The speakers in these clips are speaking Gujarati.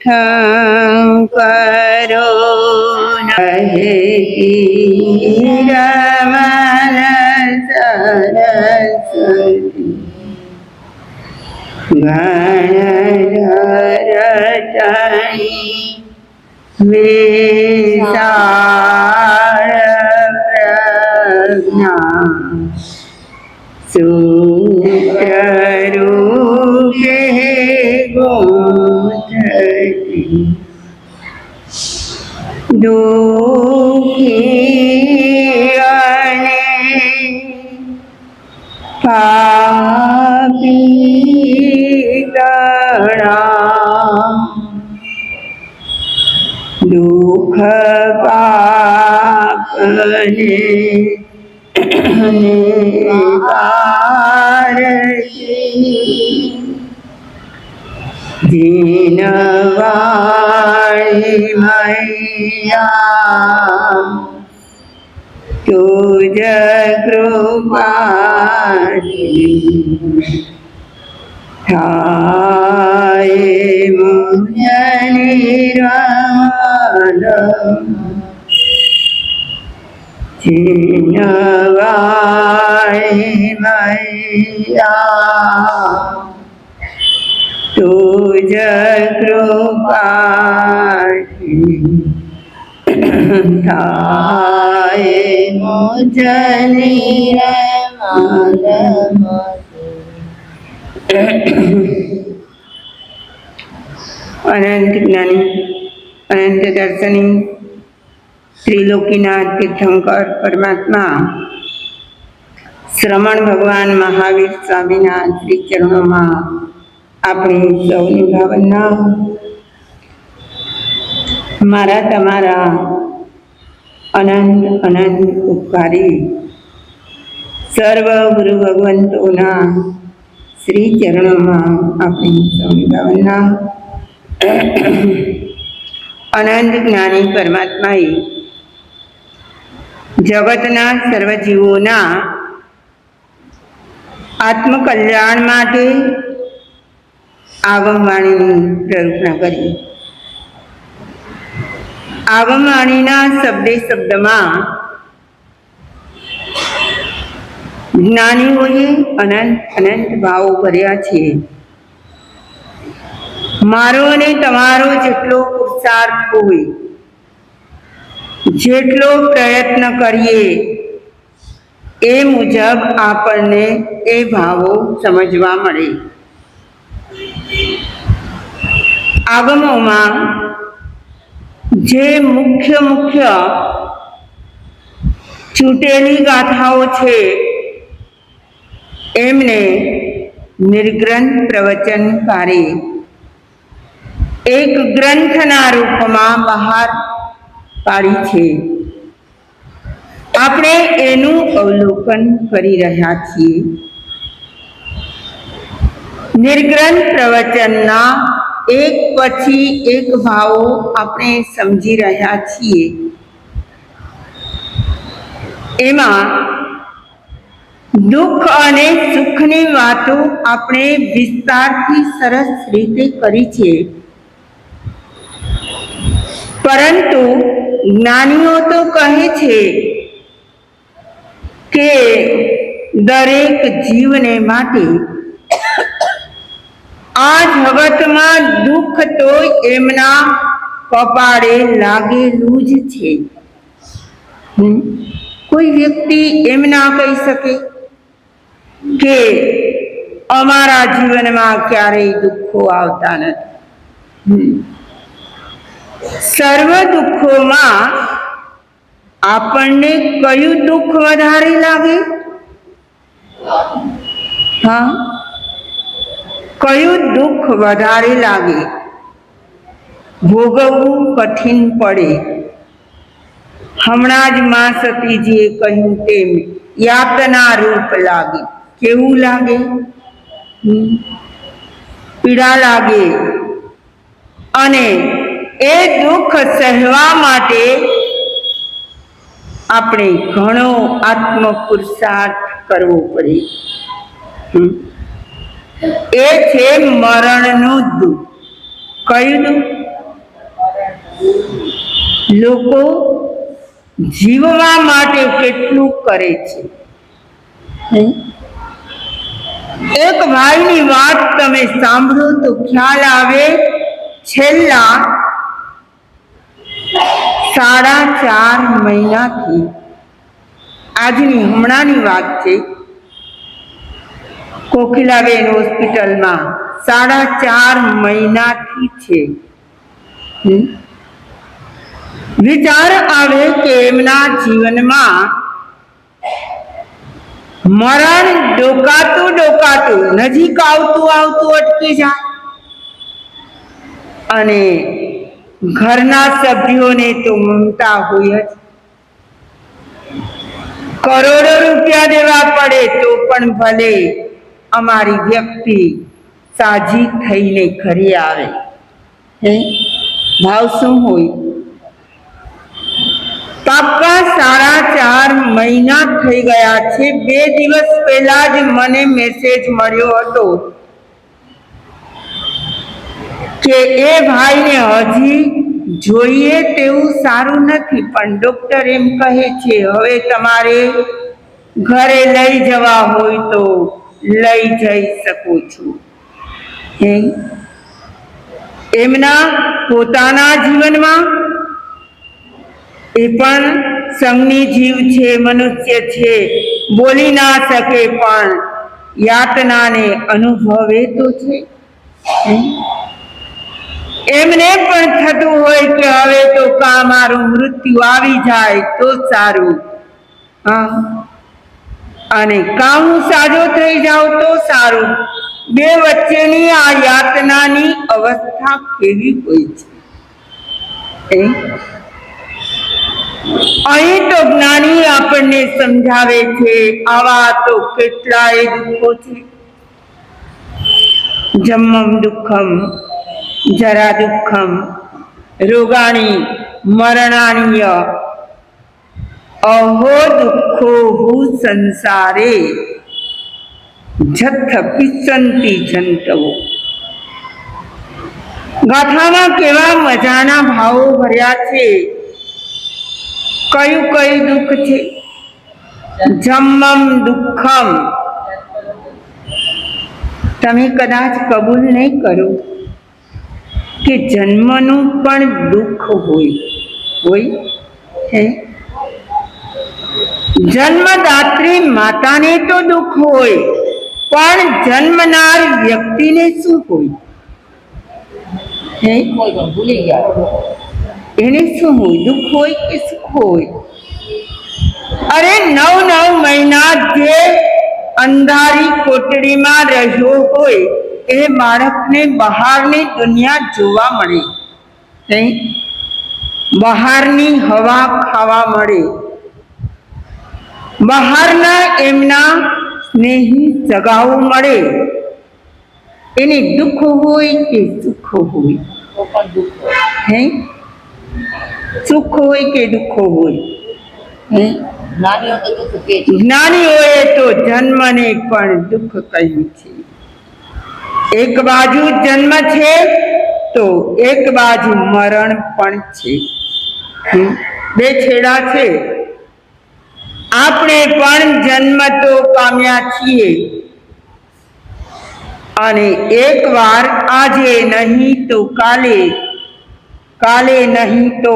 કરો રમન સરસ્વતી ગણધરટણી વિશાળ પ્રજ્ઞા સૂત્રરૂપે ગોચરતી દુઃખી અને પાપી ગણા દુઃખ પાપને જીનવાણી મૈયા તુજ કૃપાથી થાય મુજ નિર્મલ જીનવાણી મૈયા તુજ કૃપાથી થાય મુજ નિર્મલ અનંત જ્ઞાની અનંત દર્શની ત્રિલોકીનાથ તીર્થંકર પરમાત્મા શ્રમણ ભગવાન મહાવીર સ્વામીના શ્રી ચરણોમાં આપણી સૌની ભાવના. મારા તમારા અનંત અનંત ઉપકારી સર્વ ગુરુ ભગવંતોના શ્રી ચરણોમાં આપણી સૌની ભાવના. અનંત જ્ઞાની પરમાત્માએ જગતના સર્વ જીવોના આત્મકલ્યાણ માટે આગમવાણીની પ્રયોજના કરી. આગમવાણીના શબ્દે શબ્દમાં જ્ઞાનીઓએ અનંત અનંત ભાવો ભર્યા છે. મારો અને તમારો જેટલો પુરુષાર્થ હોય, જેટલો પ્રયત્ન કરીએ એ મુજબ આપણને એ ભાવો સમજવા મળે. આગમોમાં જે મુખ્ય છૂટેલી ગાથાઓ છે એમને નિર્ગ્રંથ પ્રવચનકારે એક ગ્રંથના રૂપમાં બહાર પાડી છે. આપણે એનું અવલોકન કરી રહ્યા છીએ. નિર્ગ્રંથ પ્રવચનના એક પછી એક ભાવો આપણે સમજી રહ્યા છીએ. એમાં દુઃખ અને સુખની વાતો આપણે વિસ્તારથી સરસ રીતે કરી છે. પરંતુ જ્ઞાનીઓ તો કહે છે કે દરેક જીવને માટે આ જગતમાં દુઃખ તો એમના કપાળે લાગેલું જ છે. કોઈ વ્યક્તિ એમ ના કહી શકે કે અમારા જીવનમાં ક્યારેય દુઃખો આવતા નથી. સર્વ દુઃખોમાં આપણને કયું દુઃખ વધારે લાગે? હા, કયું દુઃખ વધારે લાગે? ભોગવવું કઠિન પડે. હમણાં જ મા સતીજીએ કહ્યું તેમ યાતના રૂપ લાગે. કેવું લાગે? પીડા લાગે. અને એ દુઃખ સહેવા માટે આપણે ઘણો આત્મ પુરુષાર્થ કરવો પડે. એ છે મરણનું દુઃખ. કયું દુઃખ? લોકો જીવવા માટે કેટલું કરે છે. એક ભાઈની વાત તમે સાંભળો તો ખ્યાલ આવે. છેલ્લા 4.5 મહિનાથી, આજની હમણાંની વાત છે, કોકિલાબેન હોસ્પિટલમાં 4.5 મહિનાથી છે. વિચાર આવે કે એમના જીવનમાં મરણ ડોકાતું નજીક આવતું અટકી જાય અને ઘરના સભ્યોને તો મમતા હોય જ. કરોડો રૂપિયા દેવા પડે તો પણ ભલે અમારી વ્યક્તિ સાજી થઈને ઘરે આવે. ભાવ શું હોય? પાક્કા 4.5 મહિના થઈ ગયા છે. 2 દિવસ પહેલા જ મને મેસેજ મળ્યો હતો કે એ ભાઈને હજી જોઈએ તેવું સારું નથી, પણ ડોક્ટર એમ કહે છે હવે તમારે ઘરે લઈ જવા હોય તો લઈ જઈ શકો છો. એમના પોતાના જીવનમાં એ પણ સંઘની જીવ છે, મનુષ્ય છે, બોલી ના શકે પણ યાતનાને અનુભવે તો છે. એમને પણ થતું હોય કે હવે તો મારું મૃત્યુ આવી જાય તો સારું, અને હું સાજો થઈ જાઉં તો સારું. બે વચ્ચેની આ યાતનાની અવસ્થા કેવી હોય છે. અહીં તો જ્ઞાની આપણને સમજાવે છે આવા તો કેટલાય દુઃખો છે. જન્મમ દુઃખમ, જરા દુઃખમ, રોગાણી મરણાનીય, અહો દુઃખો હુ સંસારે, જથ પિસંતી જંતવો. ગાથામાં કેવા મજાના ભાવો ભર્યા છે. કયું દુઃખ છે? જન્મમ દુઃખમ. તમે કદાચ કબૂલ નહીં કરો કે જન્મનું પણ દુઃખ હોય. જન્મદાત્રી માતાને તો દુઃખ હોય, પણ જન્મનાર વ્યક્તિને શું હોય? એને શું હોય? દુઃખ હોય કે સુખ હોય? અરે 9 મહિના જે અંધારી કોટડીમાં રહ્યો હોય એ બાળકને બહારની દુનિયા જોવા મળે, બહારની હવા ખાવા મળે, બહારના એમના સ્નેહી સગાઓ મળે. એને દુઃખ હોય કે સુખ હોય? સુખ હોય કે દુઃખ હોય? જ્ઞાનીઓએ તો જન્મને પણ દુઃખ કહ્યું છે. એક બાજુ જન્મ છે તો એક બાજુ મરણ પણ છે. બે છેડા છે. આપણે પણ જન્મ તો પામ્યા છીએ, અને એકવાર આજે નહીં તો કાલે, કાલે નહીં તો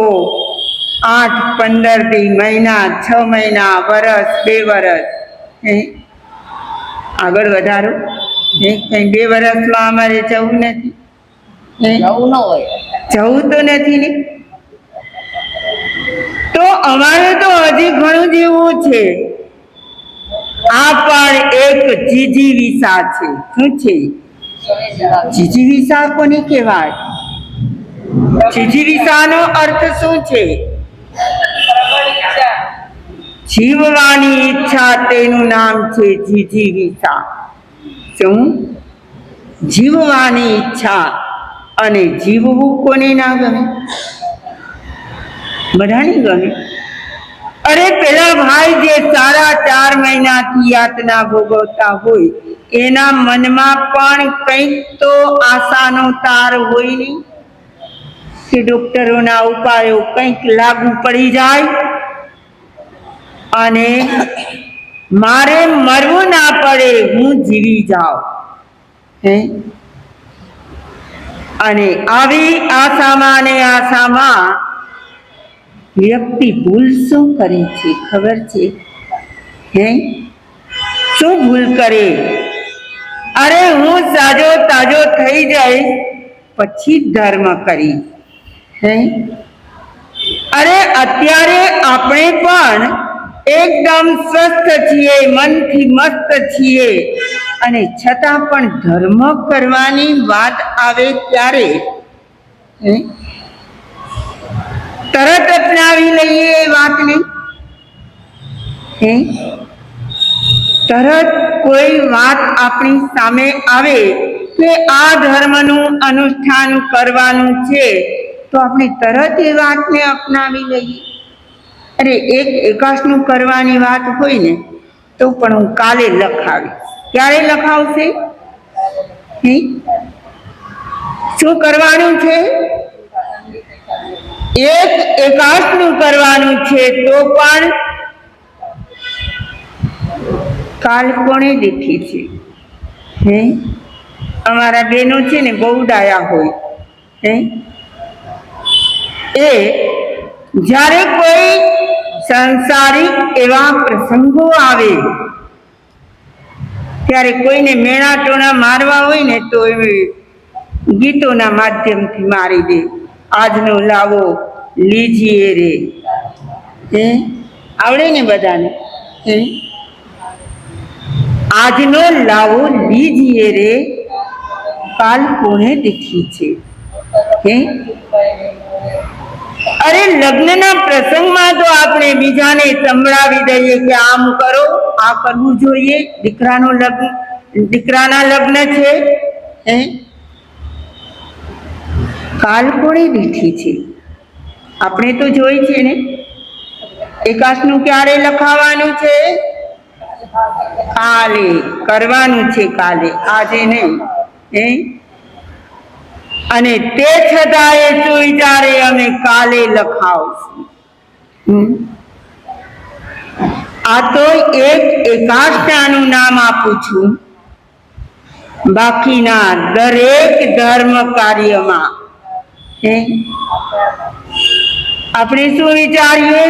8-15 મહિના, 6 મહિના, વર્ષ, 2 વર્ષ, આગળ વધારો. કઈ 2 વર્ષમાં અમારે જવું નથી, જવું તો નથી ને. તો અમારે તો હજી ઘણું જીવવું છે. આ પણ એક જીજીવિષા છે. શું છે જીજીવિષા? કોને કહેવાય? જીજીવિષાનો અર્થ શું છે? જીવવાની ઈચ્છા, તેનું નામ છે જીજીવિષા. શું? જીવવાની ઈચ્છા. અને જીવવું કોને ના ગમે? બધાને ગમે. અરે પેલા ભાઈ જે 4.5 મહિનાથી યાતના ભોગવતા હોય, એના મનમાં પણ કંઈક તો આશાનો તાર હોય નહીં. કે ડોક્ટરોના ઉપાયો કંઈક લાગુ પડી જાય અને મારે મરવું ના પડે, હું જીવી જાઉં. અને આવી આશામાં વ્યક્તિ ભૂલ શું કરે છે ખબર છે? શું ભૂલ કરે? અરે હું સાજો તાજો થઈ જાય પછી ધર્મ કરી. અરે અત્યારે આપણે પણ એકદમ સ્વસ્થ છીએ, મનથી મસ્ત છીએ, અને છતાં પણ ધર્મ કરવાની વાત આવે ત્યારે તરત અપનાવી લઈએ એ વાતને. તરત કોઈ વાત આપણી સામે આવે કે આ ધર્મનું અનુષ્ઠાન કરવાનું છે તો આપણે તરત એ વાતને અપનાવી લઈએ. અરે એકાશનું કરવાની વાત હોય ને તો પણ હું કાલે લખાવીશ. ક્યારે લખાવશે? શું કરવાનું છે? એકાશનું કરવાનું છે તો પણ કાલ કોણે દેખી છે? અમારા બહેનો છે ને બહુ ડાયા હોય. એ જ્યારે કોઈ સંસારિક એવા પ્રસંગો આવે ત્યારે કોઈને મેણા ટોણા મારવા હોય ને તો એ ગીતોના માધ્યમથી મારી દે. આજનો લાવો લીજીએ રે. આવડે ને બધાને? આજનો લાવો લીજીએ રે, કાલ કોને દેખી છે? અરે લગ્નના પ્રસંગમાં તો આપણે બીજાને સંભળાવી દઈએ કે આમ કરો, આ કરવું જોઈએ, દીકરાના લગ્ન છે. કાલ કોણે દીઠી છે? આપણે તો જોઈ છે ને. એકાશનું ક્યારે લખાવાનું છે? કાલે કરવાનું છે, કાલે, આજે નહીં. અને તે છતાં એ વિચારે અમે કાલે લખાવશું. આ તો એક એકાષ્ટાનું નામ આપું છું. બાકીના દરેક ધર્મ કાર્યમાં આપણે શું વિચારીએ?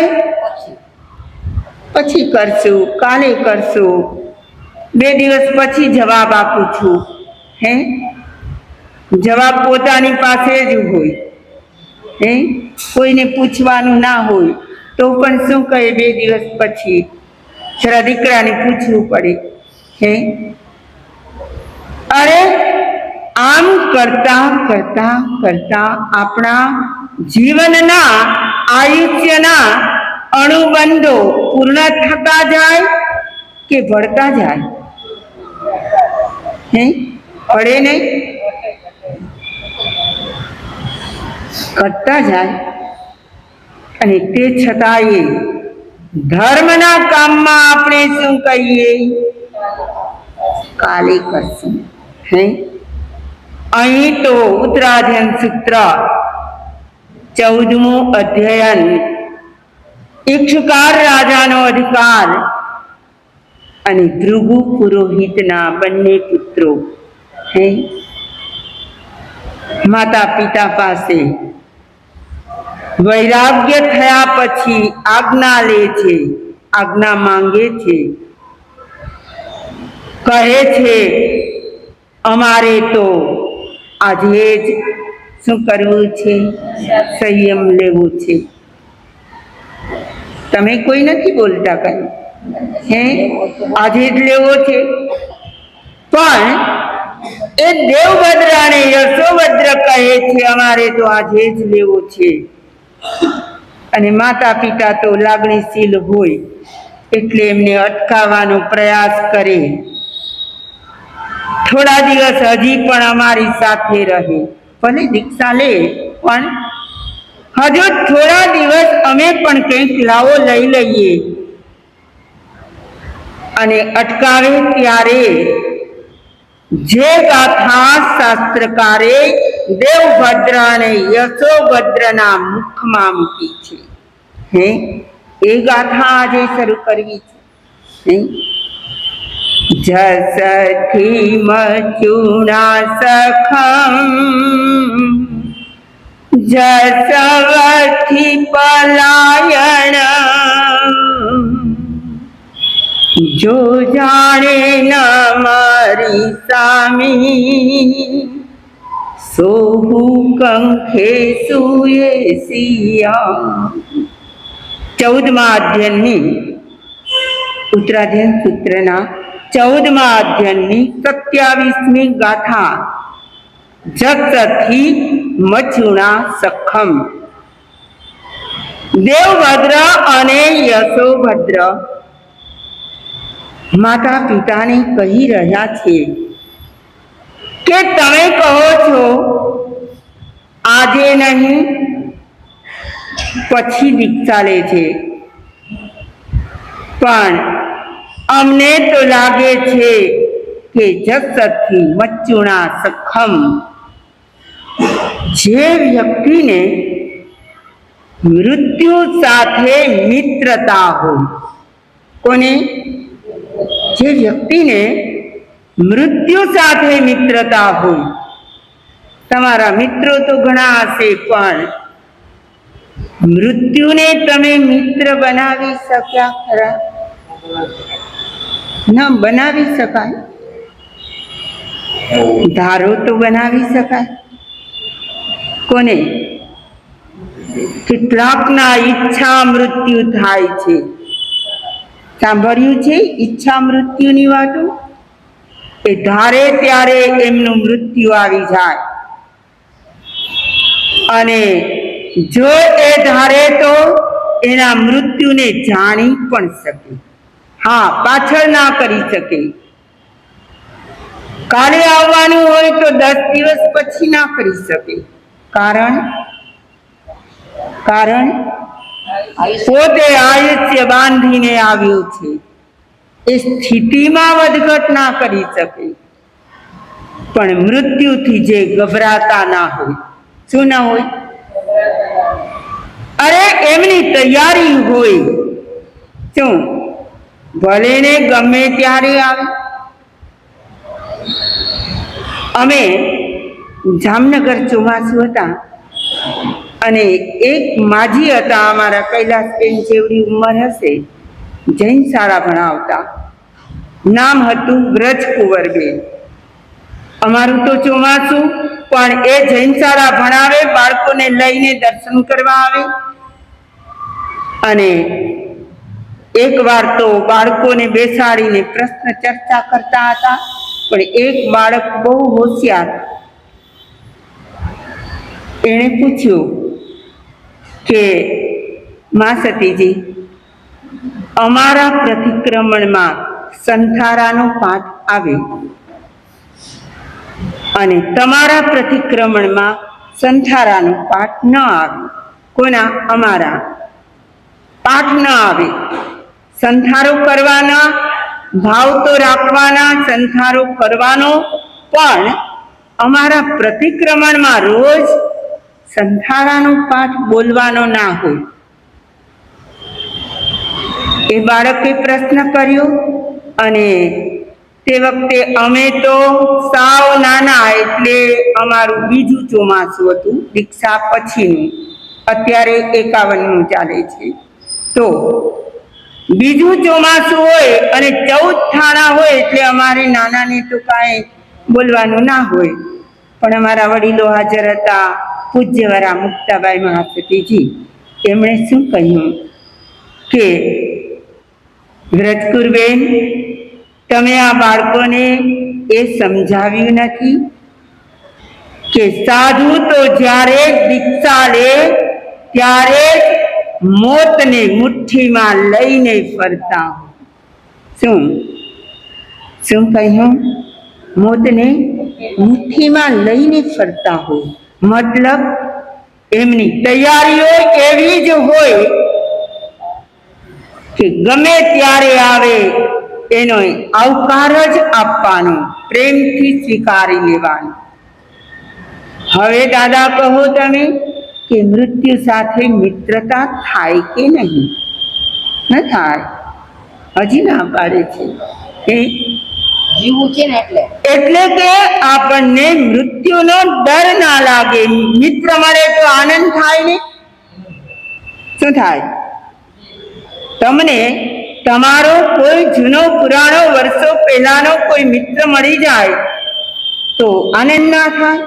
પછી કરશું, કાલે કરશું, 2 દિવસ પછી જવાબ આપું છું. જવાબ પોતાની પાસે જ હોય. કોઈને પૂછવાનું ના હોય તો પણ શું કહે? 2 દિવસ પછી. જરા દીકરાને પૂછવું પડે. અરે આમ કરતા કરતા કરતા આપણા જીવનના આયુષ્યના અણુબંધો પૂર્ણ થતા જાય કે ભળતા જાય? પડે નહીં, કરતા જાય. અને તે છતાંય ધર્મના કામમાં આપણે શું કહીએ? કાલે કરશું. અહીં તો ઉત્તરાધ્યયન સૂત્ર 14મું અધ્યયન, ઇક્ષુકાર રાજાનો અધિકાર અને ભૃગુ પુરોહિતના બંને પુત્રો માતા પિતા પાસે વૈરાગ્ય થયા પછી આજ્ઞા લે છે, આજ્ઞા માંગે છે. કહે છે અમારે તો આજે જ શું કરવું છે? સંયમ લેવો છે. તમે કોઈ નથી બોલતા કઈ? આજે જ લેવો છે. પણ એ દેવભદ્ર અને યશોભદ્ર કહે છે અમારે તો આજે જ લેવો છે. અને માતા પિતા તો લાગણીશીલ હોય એટલે એમને અટકાવવાનો પ્રયાસ કરે. થોડા દિવસ હજી પણ અમારી સાથે રહે, ભલે દીક્ષા લે, પણ હજુ થોડા દિવસ અમે પણ કંઈક લાવો લઈ લઈએ. અને અટકાવે ત્યારે જે ગાથા શાસ્ત્રકારે દેવભદ્ર અને યશોભદ્રના મુખમાં મૂકી છે, હે એ ગાથા આજે શરૂ કરવી છે. જસથી મચુણા સખમ જસવથી પલાયણ જો જાણે ન મારી સામી સોહુ કંખે સુએ સિયા. 14મા અધ્યયનની ઉત્તરાધ્યયન સૂત્રના 14મા અધ્યયનની 27મી ગાથા જસથી મચુણા સખમ. દેવભદ્ર અને યશોભદ્ર માતા પિતાને કહી રહ્યા છે કે તમે કહો છો આજે નહીં પછી દીક્ષા લે છે, પણ અમને તો લાગે છે કે જસથી મચુણા સખમ, જે વ્યક્તિને મૃત્યુ સાથે મિત્રતા હોય, કોને? જે વ્યક્તિને મૃત્યુ સાથે મિત્રતા હોય. તમારા મિત્રો તો ઘણા હશે, પણ મૃત્યુને તમે મિત્ર બનાવી શક્યા ખરા? ના બનાવી શકાય. ધારો તો બનાવી શકાય. કોને? કેટલાકના ઈચ્છા મૃત્યુ થાય છે. સાંભળ્યું છે ઈચ્છા મૃત્યુની વાતો? એ ધારે ત્યારે એમનું મૃત્યુ આવી જાય, અને જો એ ધારે તો એના મૃત્યુને જાણી પણ શકે. હા, પાછળ ના કરી શકે. કાલે આવવાનું હોય તો 10 દિવસ પછી ના કરી શકે. કારણ પોતે આયુષ્ય બાંધીને આવ્યું છે. એ સ્થિતિમાં વધઘટ ના કરી શકે. પણ મૃત્યુથી જે ગભરાતા ના હોય, શું ના હોય? અરે એમની તૈયારી હોય. શું ભલે ને ગમે ત્યારે આવે. અમે જામનગર ચોમાસું હતા, અને એક માજી હતા, અમારા કૈલાસબેન જેવડી ઉંમર હશે, જૈન શાળા ભણાવતા. નામ હતું વ્રજકુંવરબેન. અમારું તો ચોમાસું, પણ એ જૈન શાળા ભણાવે, બાળકોને લઈને દર્શન કરવા આવે. અને એક વાર તો બાળકોને બેસાડીને પ્રશ્ન ચર્ચા કરતા હતા, પણ એક બાળક બહુ હોશિયાર, એણે પૂછ્યું કે મા સતીજી, અમારા પ્રતિક્રમણમાં સંથારાનો પાઠ આવે અને તમારા પ્રતિક્રમણમાં સંથારાનો પાઠ ન આવે. કોના? અમારા. પાઠ ન આવે. સંથારો કરવાના, ભાવ તો રાખવાના, સંથારો કરવાનો, પણ અમારા પ્રતિક્રમણમાં રોજ સંથારાનો પાઠ બોલવાનો ના હોય. એ બાળકે પ્રશ્ન કર્યો, અને તે વખતે અમે તો સાવ નાના, એટલે અમારું બીજું ચોમાસું હતું, દીક્ષા પછીનું. અત્યારે 51નું ચાલે છે. તો બીજું ચોમાસું હોય અને 14 થાણા હોય, એટલે અમારે નાનાને તો કાંઈ બોલવાનું ના હોય. પણ અમારા વડીલો હાજર હતા, પૂજ્યવરા મુક્તાબાઈ મહાસતીજી. એમણે શું કહ્યું કે વ્રજકુંવરબેન, તમે આ બાળકોને એ સમજાવ્યું નથી કે સાધુ તો જ્યારે દીક્ષા લે ત્યારે મોતને મુઠ્ઠીમાં લઈને ફરતા હોય. શું કહ્યું? મોતને મુઠ્ઠીમાં લઈને ફરતા હોય. મતલબ એમની તૈયારીઓ એવી જ હોય કે ગમે ત્યારે આવે એનો આવકાર જ આપવાનો, પ્રેમથી સ્વીકારી લેવાનો. હવે દાદા કહો તમે કે મૃત્યુ સાથે મિત્રતા થાય કે નહીં? ન થાય. હજી ના પાડે છે. જીવવું છે ને એટલે કે આપણને મૃત્યુનો ડર ના લાગે. મિત્ર મળે તો આનંદ થાય ને? શું થાય? તમને તમારો કોઈ જૂનો પુરાણો વર્ષો પહેલાનો કોઈ મિત્ર મળી જાય તો આનંદ ના થાય?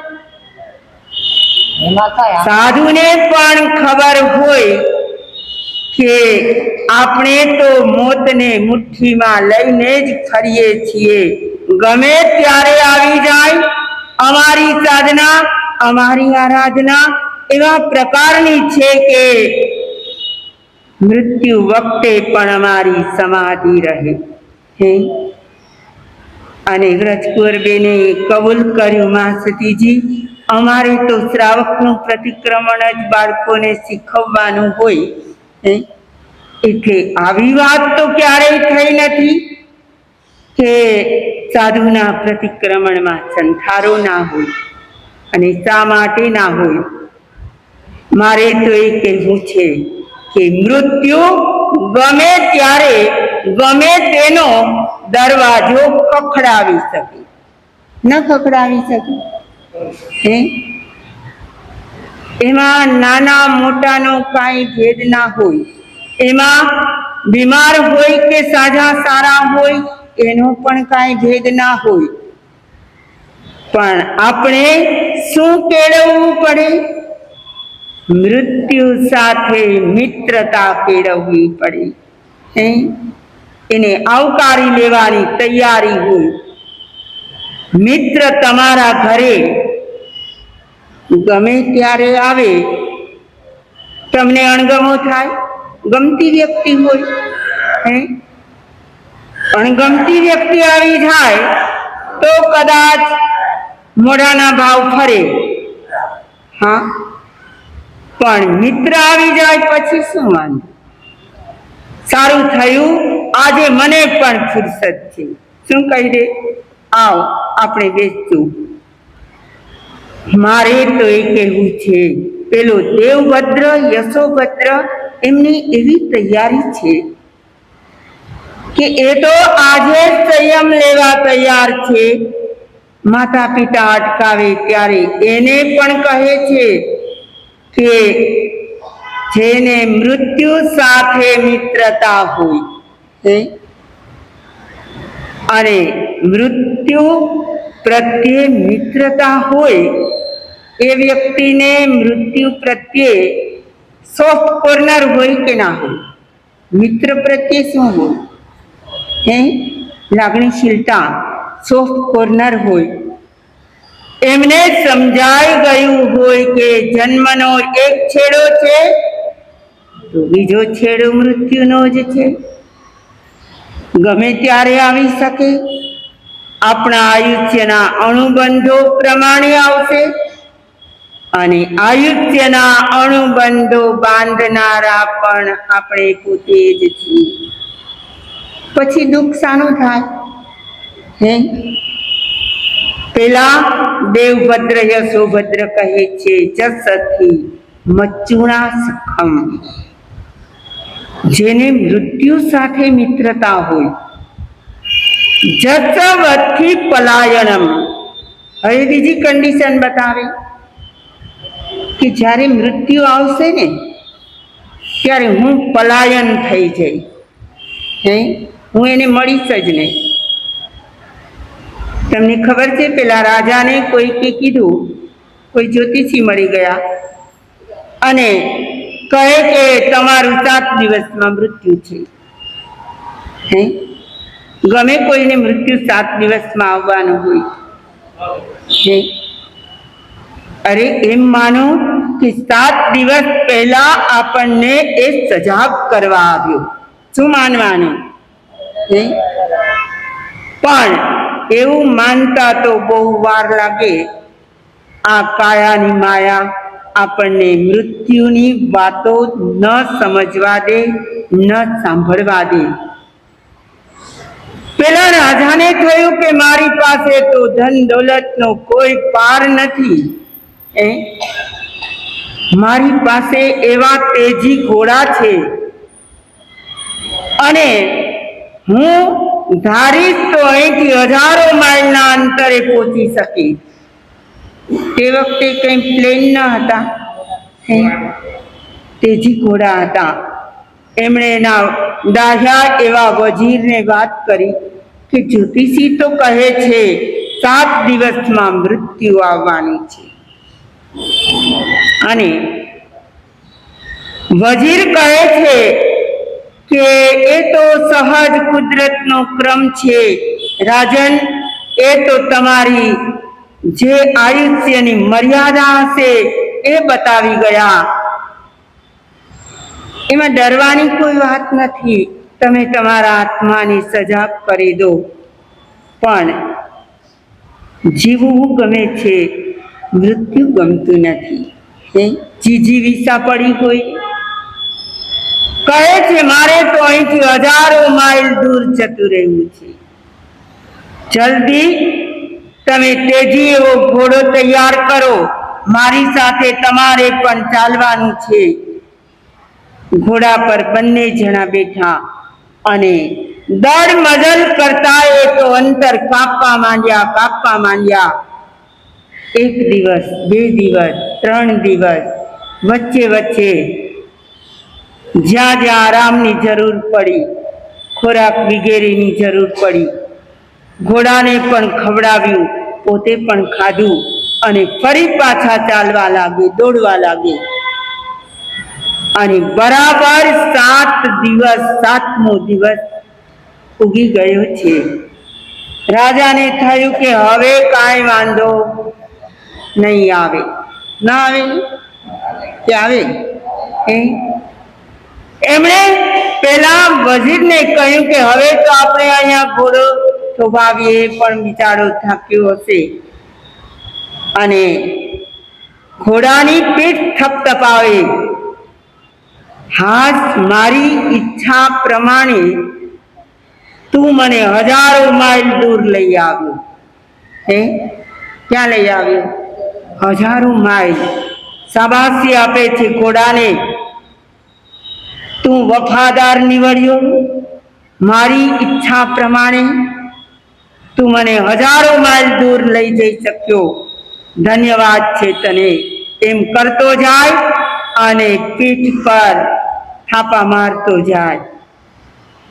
સાધુને પણ ખબર હોય કે આપણે તો મોતને મુઠ્ઠીમાં લઈને જ ફરીએ છીએ. ગમે ત્યારે આવી જાય. અમારી સાધના, અમારી આરાધના એવા પ્રકારની છે કે મૃત્યુ વખતે પણ અમારી સમાધિ રહે. અને વ્રજકુંવરબેને કબૂલ કર્યું, માં સતીજી અમારે તો શ્રાવકનું પ્રતિક્રમણ જ બાળકોને શીખવવાનું હોય. એટલે આવી વાત તો ક્યારેય થઈ નથી કે સાધુના પ્રતિક્રમણમાં સંથારો ના હોય. અને શા માટે ના હોય? મારે તો એ કહેવું છે કે મૃત્યુ ગમે ત્યારે ગમે તેનો દરવાજો ખખડાવી શકે. ન ખખડાવી શકે? એમાં નાના મોટાનો કાંઈ ભેદ ના હોય. એમાં બીમાર હોય કે સાજા સારા હોય એનો પણ કાંઈ ભેદ ના હોય. પણ આપણે શું કેળવવું પડે? મૃત્યુ સાથે મિત્રતા કેળવવી પડે. એને આવકારી લેવાની તૈયારી હોય. મિત્ર તમારા ઘરે ગમે ત્યારે આવે, તમને અણગમો થાય? ગમતી વ્યક્તિ હોય, અણગમતી વ્યક્તિ આવી જાય તો કદાચ મોઢાના ભાવ ફરે. હા, પણ મિત્ર આવી જાય પછી શું વાંધો? સારું થયું, આજે મને પણ ફુરસત છે. શું કહી દે? આવ આપણે બેસશું. મારે તો એ કહેવું છે, પેલો દેવભદ્ર યશોભદ્ર એમની એવી તૈયારી છે કે એ તો આજે સંયમ લેવા તૈયાર છે. માતા પિતા અટકાવે ત્યારે એને પણ કહે છે કે જેને મૃત્યુ સાથે મિત્રતા હોય અને મૃત્યુ પ્રત્યે મિત્રતા હોય એ વ્યક્તિને મૃત્યુ પ્રત્યે સોફ્ટ કોર્નર હોય કે ના હોય? મિત્ર પ્રત્યે શું હોય? લાગણીશીલતા, સોફ્ટ કોર્નર હોય. એમને સમજાઈ ગયું હોય કે જન્મનો એક છેડો છે તો બીજો છેડો મૃત્યુનો જ છે. ગમે ત્યારે આવી શકે. આપણા આયુષ્યના અણુબંધો પ્રમાણે આવશે અને આયુષ્યના અણુબંધો બાંધનારા પણ આપણે પોતે જ છીએ. પછી દુઃખ શાનું થાય? પેલા દેવભદ્ર યશોભદ્ર કહે છે, જસથી મચ્ચુણા સખમ. જેને મૃત્યુ સાથે મિત્રતા હોય, જસવથી પલાયનમ. હવે બીજી કન્ડિશન બતાવે કે જ્યારે મૃત્યુ આવશે ને ત્યારે હું પલાયન થઈ જઈશ. હું એને મળીશ જ નહીં. તમને ખબર છે, પેલા રાજાને કોઈકે કીધું, કોઈ જ્યોતિષી મળી ગયા અને કહે કે તમારું 7 દિવસમાં મૃત્યુ છે. ગમે કોઈને મૃત્યુ 7 દિવસમાં આવવાનું હોય. અરે એમ માનો કે 7 દિવસ પહેલા આપણને એ સજાગ કરવા આવ્યો. શું માનવાનું? પણ એવું માનતા તો બહુ વાર લાગે. આ કાયાની માયા આપણને મૃત્યુની વાતો ન સમજવા દે, ન સાંભળવા દે. પેલા રાજાને થયું કે મારી પાસે તો ધન દોલતનો કોઈ પાર નથી, મારી પાસે એવા તેજી ઘોડા છે અને હું ધારીશ તો અહીંથી હજારો માઇલના અંતરે પહોંચી શકીશ. તે વખતે કઈ પ્લેન ન હતા, તેજી ઘોડા હતા. એમણે એના ડાહ્યા એવા વજીરને વાત કરી કે જ્યોતિષી તો કહે છે 7 દિવસમાં મૃત્યુ આવવાની છે. અને વજીર કહે છે કે એ તો સહજ કુદરતનો ક્રમ છે રાજન, એ તો તમારી જે આયુષ્યની મર્યાદા હશે એ બતાવી ગયા. એમાં ડરવાની કોઈ વાત નથી, તમે તમારા આત્માને સજાગ કરી દો. પણ જીવવું ગમે છે, મૃત્યુ ગમતું નથી. જીજી વિસા પડી હોય, કહે છે મારે તો અહીંથી હજારો માઇલ દૂર જતું રહેવું છે. જલ્દી તમે તેજી એવો ઘોડો તૈયાર કરો, મારી સાથે તમારે પણ ચાલવાનું છે. ઘોડા પર બંને જણા બેઠા અને દળ મદલ કરતા એ તો અંતર કાપવા માંડ્યા. 1 દિવસ, 2 દિવસ, 3 દિવસ, વચ્ચે જ્યાં આરામની જરૂર પડી, ખોરાક વગેરેની જરૂર પડી, ઘોડાને પણ ખવડાવ્યું, પોતે પણ ખાધું અને ફરી પાછા ચાલવા લાગે, દોડવા લાગે. અને બરાબર 7 દિવસ, 7મો દિવસ ઉગી ગયો છે. રાજાને થયું કે હવે કાંઈ વાંધો નહીં આવે. ના આવે કે આવે? એમણે પેલા વજીરને કહ્યું કે હવે તો આપણે અહીંયા ઘોડો થોભાવીએ, પણ બિચારો થાક્યો હશે. અને ઘોડાની પીઠ થપથપાવે, હાથ મારી ઈચ્છા પ્રમાણે તું મને હજારો માઇલ દૂર લઈ આવ્યો. ક્યાં લઈ આવ્યો? હજારો માઇલ. શાબાશી આપે છે ઘોડાને. તું વફાદાર નીવડ્યો, મારી ઈચ્છા પ્રમાણે તું મને હજારો માઇલ દૂર લઈ જઈ શક્યો. ધન્યવાદ છે તને. એમ કરતો જાય અને પીઠ પર થાપા મારતો જાય.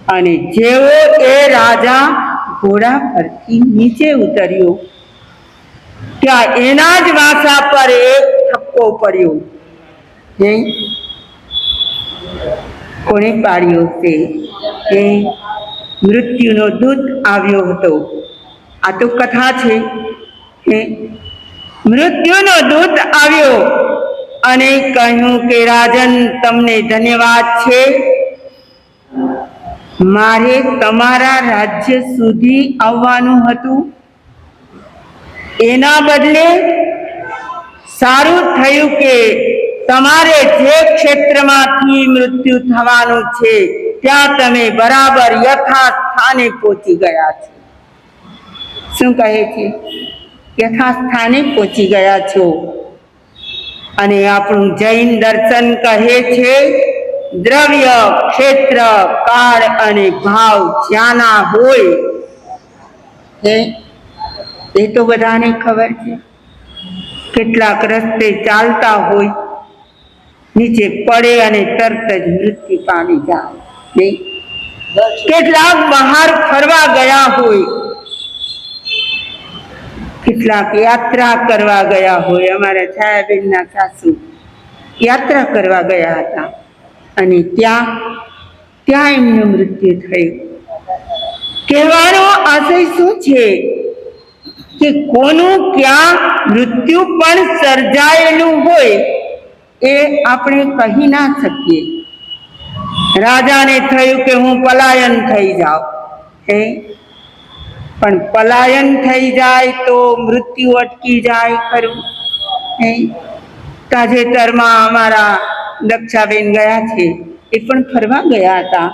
અને જેવો એ રાજા ઘોડા પરથી નીચે ઉતર્યો, ત્યાં એના જ વાંસા પર એક થપ્પો પડ્યો. કોણે પાડ્યો છે? મૃત્યુનો દૂત આવ્યો હતો. આ તો કથા છે. મૃત્યુનો દૂત આવ્યો અને કહ્યું કે રાજન, તમને ધન્યવાદ છે. મારે તમારા રાજ્ય સુધી આવવાનું હતું, એના બદલે સારું થયું કે તમારે જે ક્ષેત્રમાંથી મૃત્યુ થવાનું છે ત્યાં તમે બરાબર યથાસ્થાને પહોંચી ગયા છો. શું કહે છે? યથાસ્થાને પહોંચી ગયા છો. અને આપણું જૈન દર્શન કહે છે દ્રવ્ય, ક્ષેત્ર, કાળ અને ભાવ જ્યાંના હોય, એ તો બધાને ખબર છે. કેટલાક રસ્તે ચાલતા હોય, નીચે પડે અને તરત જ મૃત્યુ પામી જાય. કેટલાક બહાર ફરવા ગયા હોય, કેટલાક યાત્રા કરવા ગયા હોય. અમારા છાયાબેનના સાસુ યાત્રા કરવા ગયા હતા અને ત્યાં એમનું મૃત્યુ થયું. કહેવાનો આશય શું છે કે કોનું ક્યાં મૃત્યુ પણ સર્જાયેલું હોય એ આપણે કહી ના શકીએ. રાજાને થયું કે હું પલાયન થઈ જાઉં, પણ પલાયન થઈ જાય તો મૃત્યુ અટકી જાય ખરું? તાજેતરમાં અમારા દક્ષાબેન ગયા છે, એ પણ ફરવા ગયા હતા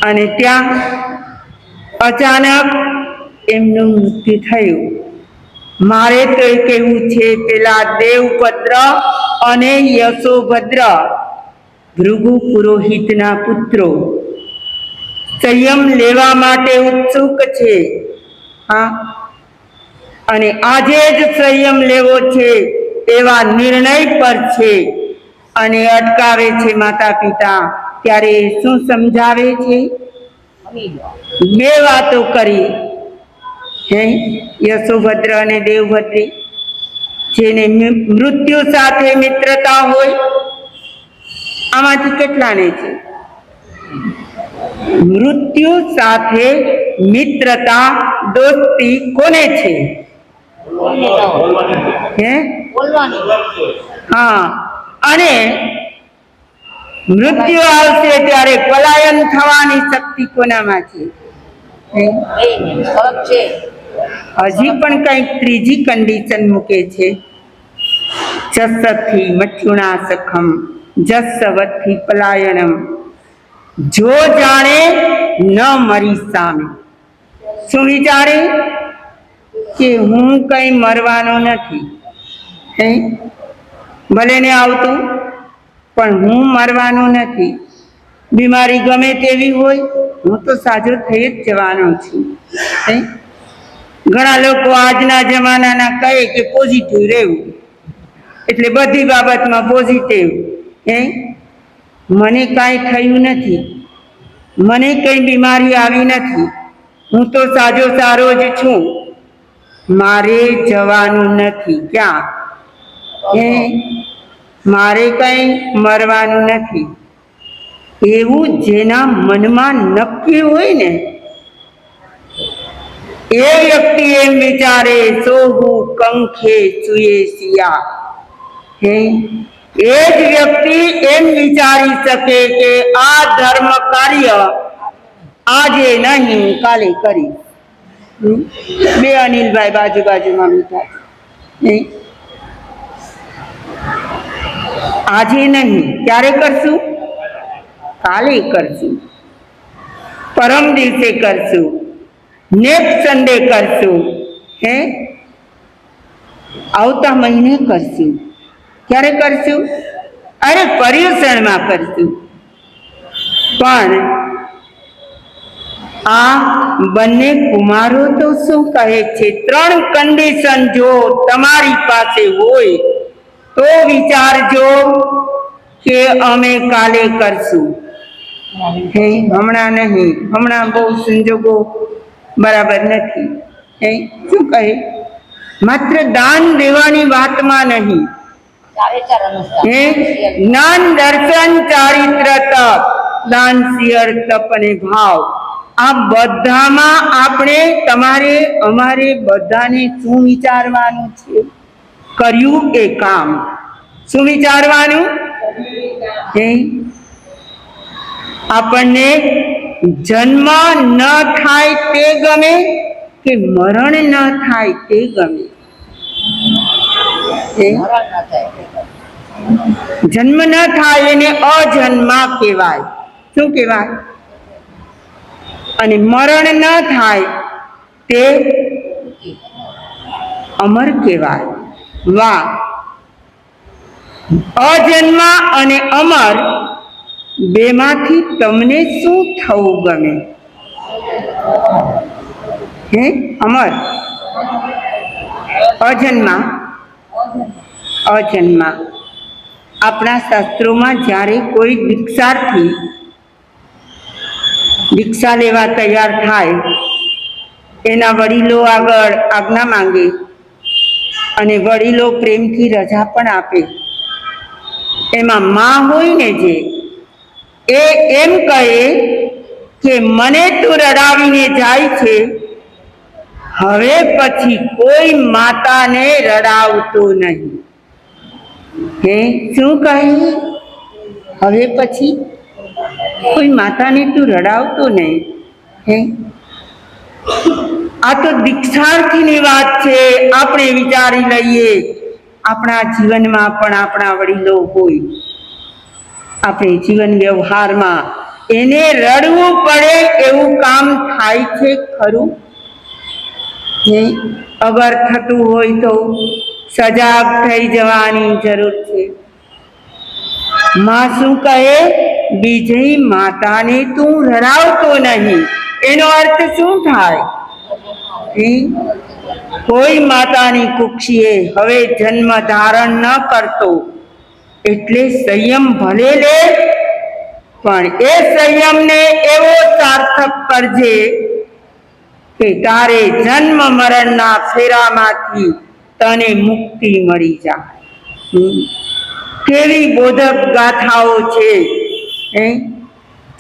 અને ત્યાં અચાનક એમનું મૃત્યુ થયું. મારે તો એ કહેવું છે, પેલા દેવપદ્ર અને યશોભદ્ર ભૃગુ પુરોહિતના પુત્રો સંયમ લેવા માટે ઉત્સુક છે. હા, અને આજે જ સંયમ લેવો છે એવા નિર્ણય પર છે અને અટકાવે છે માતા પિતા. ત્યારે શું સમજાવે છે? બે વાતો કરી હે યશોભદ્ર અને દેવભદ્રી, જેને મૃત્યુ સાથે મિત્રતા હોય. આમાંથી કેટલાને છે મૃત્યુ સાથે મિત્રતા, દોસ્તી કોને છે? હે હા, અને મૃત્યુ આવશે ત્યારે પલાયન થવાની શક્તિ કોનામાં છે? હજી પણ કઈક ત્રીજી કન્ડિશન મૂકે છે. જસથી મચ્યુણાસખમ જસવથી પલાયનમ, જો જાણે ન મરી સામે. શું વિચારે? કે હું કઈ મરવાનો નથી. હે ભલે ને આવતું, પણ હું મરવાનો નથી. બીમારી ગમે તેવી હોય, હું તો સાજો થઈ જ જવાનો છું. ઘણા લોકો આજના જમાનાના કહે કે પોઝિટિવ રહેવું, એટલે બધી બાબતમાં પોઝિટિવ. મને કાંઈ થયું નથી, મને કઈ બીમારી આવી નથી, હું તો સાજો સારો જ છું, મારે જવાનું નથી. ક્યાં? મારે કઈ મરવાનું નથી. એવું જેના મનમાં નક્કી હોય ને, એ વ્યક્તિ એમ વિચારે, સોહુ કંખે સુએ સિયા. એ જ વ્યક્તિ એમ વિચારી શકે કે આ ધર્મ કાર્ય આજે નહીં કાલે કરી. બે અનિલભાઈ બાજુ બાજુમાં બેઠા છે. આજે નહીં, ક્યારે કરશું? કાલે કરશું, પરમ દિવસે કરશું, નેક્સ્ટ સન્ડે કરશું, આવતા મહિને કરશું. ક્યારે કરશું? અરે પર્યુષણમાં કરશું. પણ આ બંને કુમારો તો શું કહે છે? 3 કન્ડિશન જો તમારી પાસે હોય તો વિચારજો કે અમે કાલે કરશું. હમણાં નહીં, હમણાં બહુ સંજોગો બરાબર નથી. શું કહે? માત્ર દાન દેવાની વાતમાં નહીં, જ્ઞાન, દર્શન, ચારિત્ર, તપ, દાન, શિયર, તપ અને ભાવ, આ બધામાં આપણે, તમારે, અમારે બધાને શું વિચારવાનું છે? કર્યું એ કામ. શું વિચારવાનું? આપણને જન્મ ન થાય તે ગમે કે મરણ ન થાય તે ગમે? જન્મ ન થાય એને અજન્મા કહેવાય. શું કહેવાય? અને મરણ ન થાય તે અમર કહેવાય. વાહ! અજન્મા અને અમર બેમાંથી તમને શું થવું ગમે? અમર, અજન્મા? અજન્મા. આપણા શાસ્ત્રોમાં જ્યારે કોઈ દીક્ષાર્થી દીક્ષા લેવા તૈયાર થાય, એના વડીલો આગળ આજ્ઞા માંગે અને વડીલો પ્રેમથી રજા પણ આપે. એમાં માં હોય ને જે, એ એમ કહે કે મને તું રડાવીને જાય છે, હવે પછી કોઈ માતાને રડાવતો નહીં. શું કહે? હવે પછી કોઈ માતાને તું રડાવતો નહીં. આ તો દીક્ષાર્થીની વાત છે. આપણે વિચારી લઈએ, આપણા જીવનમાં પણ આપણા વડીલો હોય, આપણે જીવન વ્યવહારમાં એને રડવું પડે એવું કામ થાય છે ખરું? અગર થતું હોય તો સજાગ થઈ જવાની જરૂર છે. માં શું કહે? બીજી માતાને તું રડાવતો નહીં. એનો અર્થ શું થાય? કોઈ માતાની કુક્ષીએ હવે જન્મ ધારણ ન કરતો, એટલે સંયમ ભલે લે, પણ એ સંયમને એવો સાર્થક કરજે કે તારે જન્મ મરણના ફેરામાંથી તને મુક્તિ મળી જાય. કેવી બોધક ગાથાઓ છે.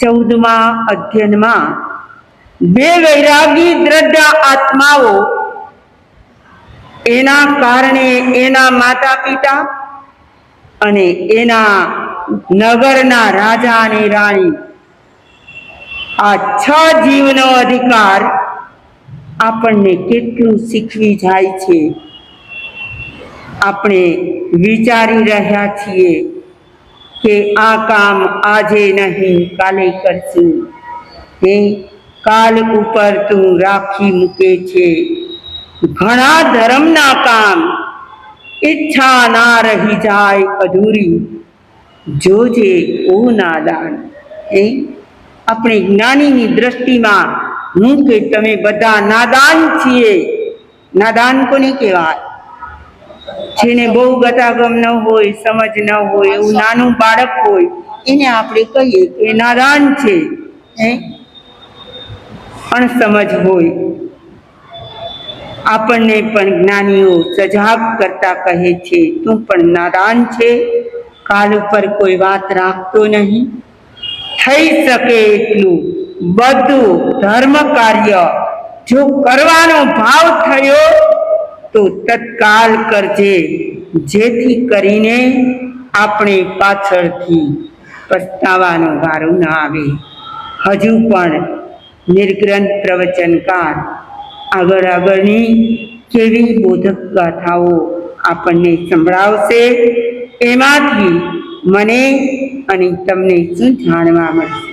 14મા અધ્યયનમાં બે વૈરાગી દ્રઢ આત્માઓ, એના કારણે એના માતા પિતા અને એના નગરના રાજા અને રાણી, આ 6 જીવનો અધિકાર આપણને કેટલું શીખવી જાય છે. આપણે વિચારી રહ્યા છીએ કે આ કામ આજે નહીં કાલે કરશું. કાલ ઉપર તું રાખી મૂકે છે ઘણા ધર્મના કામ, ઈચ્છા ના રહી જાય અધૂરી, જોજે ઓ નાદાન. આપણે જ્ઞાનીની દ્રષ્ટિમાં હું કે તમે બધા નાદાન છીએ. નાદાન કોને કહેવાય? જેને બહુ ગતાગમ ન હોય, સમજ ન હોય, એવું નાનું બાળક હોય એને આપણે કહીએ કે નાદાન છે. અણસમજ હોય. આપણને પણ જ્ઞાનીઓ સજાગ કરતા કહે છે, તું પણ નાદાન છે, કાલ ઉપર કોઈ વાત રાખતો નહીં. થઈ શકે એટલું બધું ધર્મ કાર્ય જો કરવાનો ભાવ થયો તો તત્કાલ કરજે, જેથી કરીને આપણે પાછળથી પસ્તાવાનો વારો ન આવે. હજુ પણ નિર્ગ્રંથ પ્રવચનકાર આગળની કેવી બોધક ગાથાઓ આપણને સંભળાવશે, એમાંથી મને અને તમને શું જાણવા મળશે?